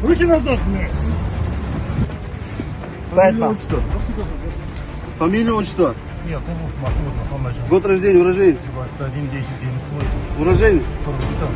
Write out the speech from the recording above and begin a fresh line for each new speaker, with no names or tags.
Руки назад, блядь.
Фамилия, что? Фамилия, что?
Я Кулов Махмуд Мухаммадович.
Год рождения, уроженец.
21 10 98.
Уроженец.
Кыргызстан.